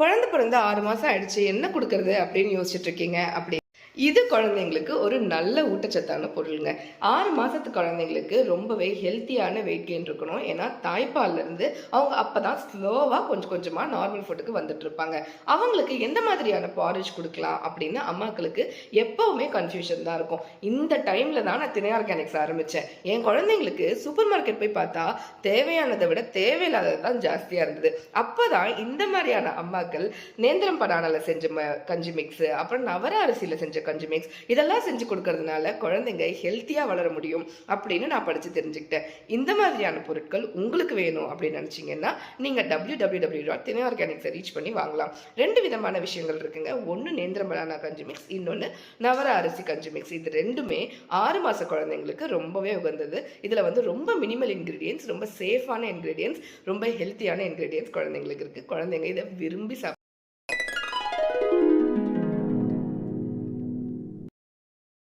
குழந்தை பிறந்து 6 மாசம் ஆயிடுச்சு, என்ன குடுக்குறது அப்படின்னு யோசிச்சுட்டு இருக்கீங்க அப்படி இது குழந்தைங்களுக்கு ஒரு நல்ல ஊட்டச்சத்தான பொருளுங்க. 6 மாசத்து குழந்தைங்களுக்கு ரொம்பவே ஹெல்த்தியான வெயிட் கெயின் இருக்கணும். ஏன்னா தாய்ப்பால்ல இருந்து அவங்க அப்பதான் ஸ்லோவா கொஞ்சம் கொஞ்சமா நார்மல் ஃபுட்டுக்கு வந்துட்டு இருப்பாங்க. அவங்களுக்கு எந்த மாதிரியான பாரிஜ் குடுக்கலாம் அப்படின்னு அம்மாக்களுக்கு எப்பவுமே கன்ஃபியூஷன் தான் இருக்கும். இந்த டைம்ல தான் நான் திணை ஆர்கானிக்ஸ் ஆரம்பிச்சேன். என் குழந்தைங்களுக்கு சூப்பர் மார்க்கெட் போய் பார்த்தா தேவையானதை விட தேவையில்லாதது தான் ஜாஸ்தியா இருந்தது. அப்பதான் இந்த மாதிரியான அம்மாக்கள் நேந்திரம் பனானால செஞ்ச கஞ்சி மிக்ஸ், அப்புறம் நவர அரிசியில செஞ்ச கஞ்சி மிக்ஸ் இதெல்லாம் செஞ்சு கொடுக்கறதுனால குழந்தைங்க ஹெல்த்தியா வளர முடியும் அப்படின்னு நான் படிச்சு தெரிஞ்சுக்கிட்டேன். இந்த மாதிரியான பொருட்கள் உங்களுக்கு வேணும் அப்படின்னு நினைச்சீங்கன்னா நீங்க www.திணைஆர்கானிக்ஸ் ரீச் பண்ணி வாங்கலாம். 2 விதமான விஷயங்கள் இருக்குங்க. ஒன்னு நேந்திரம் பனானா கஞ்சி மிக்ஸ், இன்னொன்னு நவர அரிசி கஞ்சி மிக்ஸ். இது ரெண்டுமே 6 மாச குழந்தைங்களுக்கு ரொம்பவே உகந்தது. இதுல ரொம்ப மினிமல் இன்கிரீடியன்ஸ், ரொம்ப சேஃபான இன்கிரீடியன்ஸ், ரொம்ப ஹெல்த்தியான இன்கிரீடியன்ஸ் குழந்தைங்களுக்கு இருக்கு. குழந்தைங்க இதை விரும்பி